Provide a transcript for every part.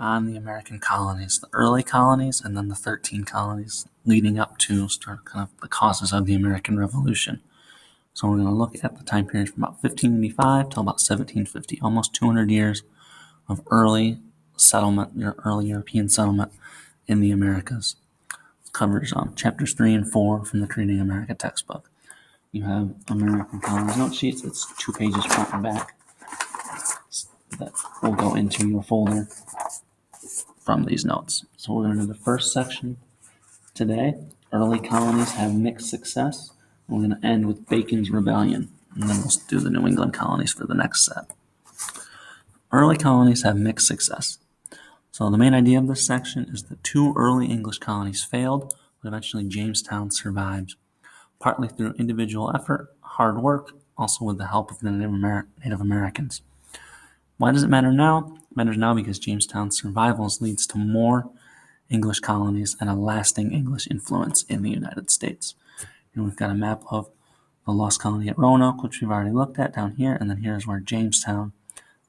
on the American colonies, the early colonies, and then the 13 colonies leading up to kind of the causes of the American Revolution. So we're going to look at the time period from about 1585 till about 1750, almost 200 years of early settlement, early European settlement in the Americas. It covers chapters 3 and 4 from the Creating America textbook. You have American colonies note sheets. It's 2 pages front and back that will go into your folder from these notes. So we're going to do the first section today. Early colonies have mixed success. We're going to end with Bacon's Rebellion, and then we'll do the New England colonies for the next set. Early colonies have mixed success. So the main idea of this section is that 2 early English colonies failed, but eventually Jamestown survived, partly through individual effort, hard work, also with the help of the Native Americans. Why does it matter now? It matters now because Jamestown's survivals leads to more English colonies and a lasting English influence in the United States. And we've got a map of the lost colony at Roanoke, which we've already looked at down here, and then here's where Jamestown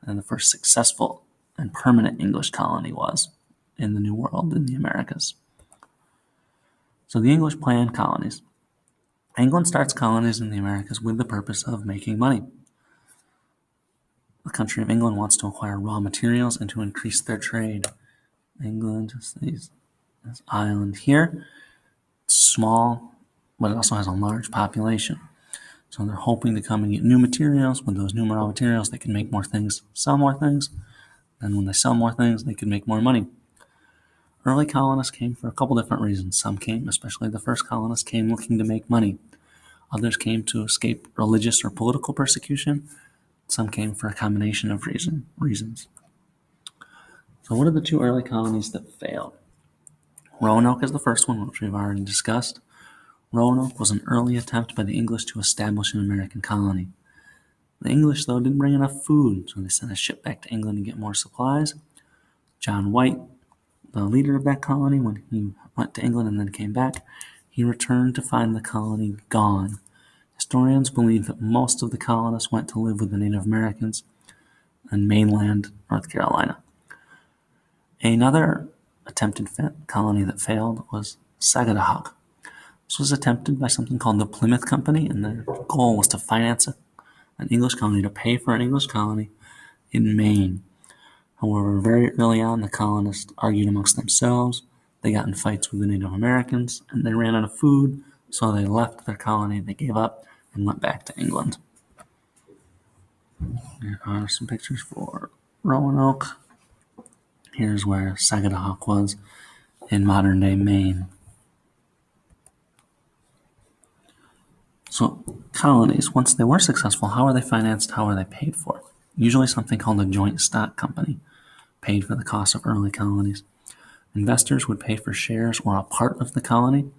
and the first successful and permanent English colony was in the New World, in the Americas. So the English planned colonies. England starts colonies in the Americas with the purpose of making money. The country of England wants to acquire raw materials and to increase their trade. England is this island here. It's small, but it also has a large population. So they're hoping to come and get new materials. With those new raw materials, they can make more things, sell more things. And when they sell more things, they can make more money. Early colonists came for a couple different reasons. Some came, especially the first colonists, came looking to make money. Others came to escape religious or political persecution. Some came for a combination of reasons. So what are the 2 early colonies that failed? Roanoke is the first one, which we've already discussed. Roanoke was an early attempt by the English to establish an American colony. The English, though, didn't bring enough food, so they sent a ship back to England to get more supplies. John White, the leader of that colony, when he went to England and then came back, he returned to find the colony gone. Historians believe that most of the colonists went to live with the Native Americans in mainland North Carolina. Another attempted colony that failed was Sagadahoc. This was attempted by something called the Plymouth Company, and their goal was to finance an English colony, to pay for an English colony in Maine. However, very early on, the colonists argued amongst themselves. They got in fights with the Native Americans, and they ran out of food, so they left their colony. They gave up and went back to England. Here are some pictures for Roanoke. Here's where Sagadahoc was in modern-day Maine. So colonies, once they were successful, how are they financed? How are they paid for? Usually something called a joint stock company paid for the cost of early colonies. Investors would pay for shares or a part of the colony.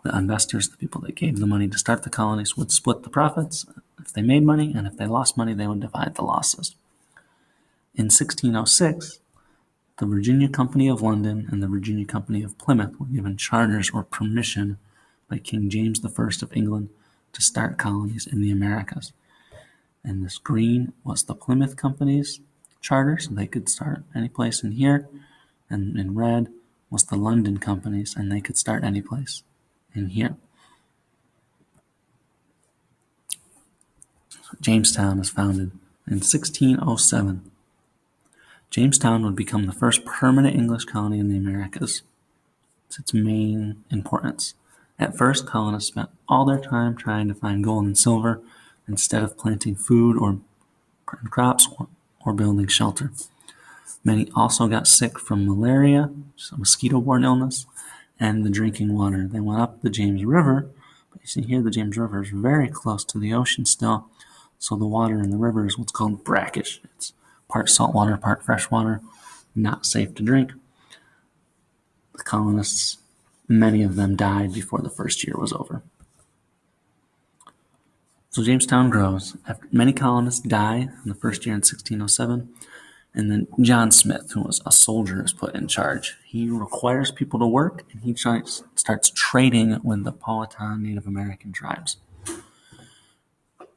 The investors, the people that gave the money to start the colonies, would split the profits if they made money, and if they lost money, they would divide the losses. In 1606, the Virginia Company of London and the Virginia Company of Plymouth were given charters or permission by King James I of England to start colonies in the Americas. And this green was the Plymouth Company's charter, so they could start any place in here. And in red was the London Company's, and they could start any place in here. So Jamestown is founded in 1607. Jamestown would become the first permanent English colony in the Americas. It's its main importance. At first, colonists spent all their time trying to find gold and silver instead of planting food or crops or building shelter. Many also got sick from malaria, which is a mosquito-borne illness, and the drinking water. They went up the James River, but you see here the James River is very close to the ocean still, so the water in the river is what's called brackish. It's part salt water, part fresh water, not safe to drink. The colonists, many of them died before the first year was over. So Jamestown grows. After many colonists die in the first year in 1607, and then John Smith, who was a soldier, is put in charge. He requires people to work, and he starts trading with the Powhatan Native American tribes.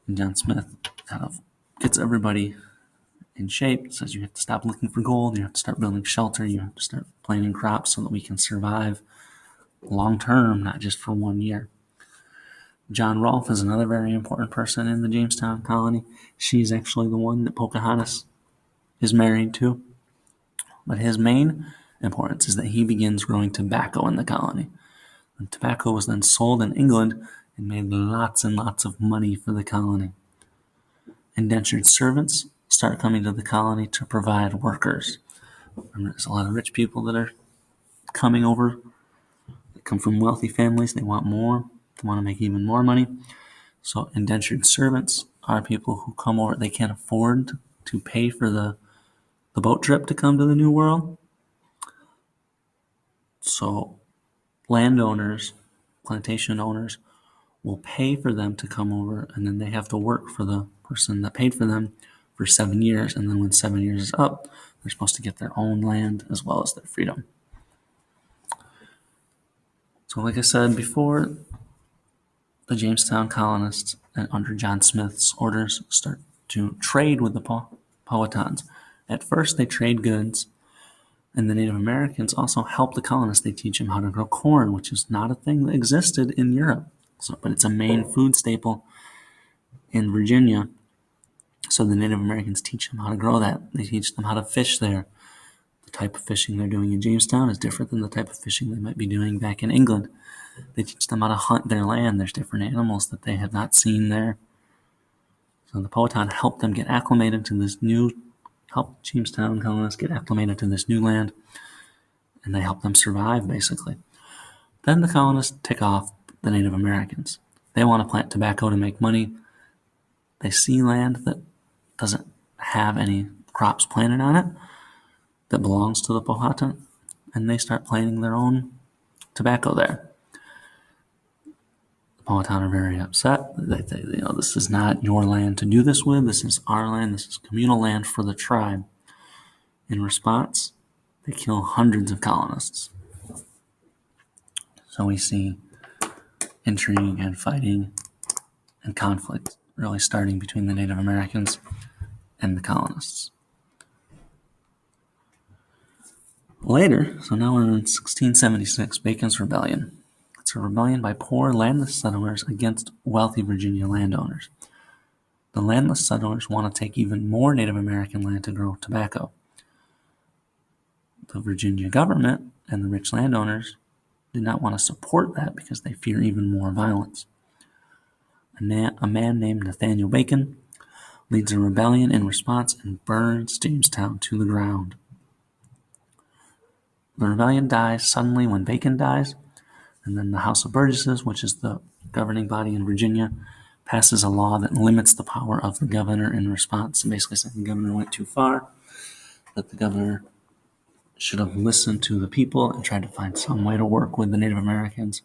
And John Smith kind of gets everybody in shape. It says you have to stop looking for gold, you have to start building shelter, you have to start planting crops so that we can survive long term, not just for 1 year. John Rolfe is another very important person in the Jamestown colony. She's actually the one that Pocahontas is married to. But his main importance is that he begins growing tobacco in the colony. And tobacco was then sold in England and made lots and lots of money for the colony. Indentured servants start coming to the colony to provide workers. Remember, there's a lot of rich people that are coming over. They come from wealthy families. They want more. They want to make even more money. So indentured servants are people who come over. They can't afford to pay for the boat trip to come to the New World. So landowners, plantation owners, will pay for them to come over, and then they have to work for the person that paid for them for 7 years. And then when 7 years is up, they're supposed to get their own land as well as their freedom. So like I said before, the Jamestown colonists under John Smith's orders start to trade with the Powhatans. At first, they trade goods, and the Native Americans also help the colonists. They teach them how to grow corn, which is not a thing that existed in Europe, but it's a main food staple in Virginia. So the Native Americans teach them how to grow that. They teach them how to fish there. The type of fishing they're doing in Jamestown is different than the type of fishing they might be doing back in England. They teach them how to hunt their land. There's different animals that they have not seen there. So the Powhatan helped them get acclimated to this help Jamestown colonists get acclimated to this new land, and they help them survive, basically. Then the colonists tick off the Native Americans. They want to plant tobacco to make money. They see land that doesn't have any crops planted on it that belongs to the Powhatan, and they start planting their own tobacco there. The Powhatan are very upset. They this is not your land to do this with. This is our land. This is communal land for the tribe. In response, they kill hundreds of colonists. So we see intrigue and fighting and conflict really starting between the Native Americans and the colonists. Later, so now we're in 1676, Bacon's Rebellion. It's a rebellion by poor landless settlers against wealthy Virginia landowners. The landless settlers want to take even more Native American land to grow tobacco. The Virginia government and the rich landowners did not want to support that because they fear even more violence. A man named Nathaniel Bacon leads a rebellion in response and burns Jamestown to the ground. The rebellion dies suddenly when Bacon dies, and then the House of Burgesses, which is the governing body in Virginia, passes a law that limits the power of the governor in response. So basically saying the governor went too far, that the governor should have listened to the people and tried to find some way to work with the Native Americans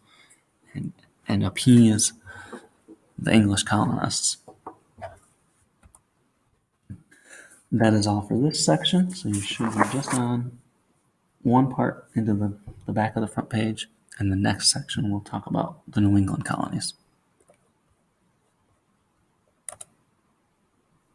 and appease the English colonists. That is all for this section, so you should be just on one part into the back of the front page, and the next section we'll talk about the New England colonies.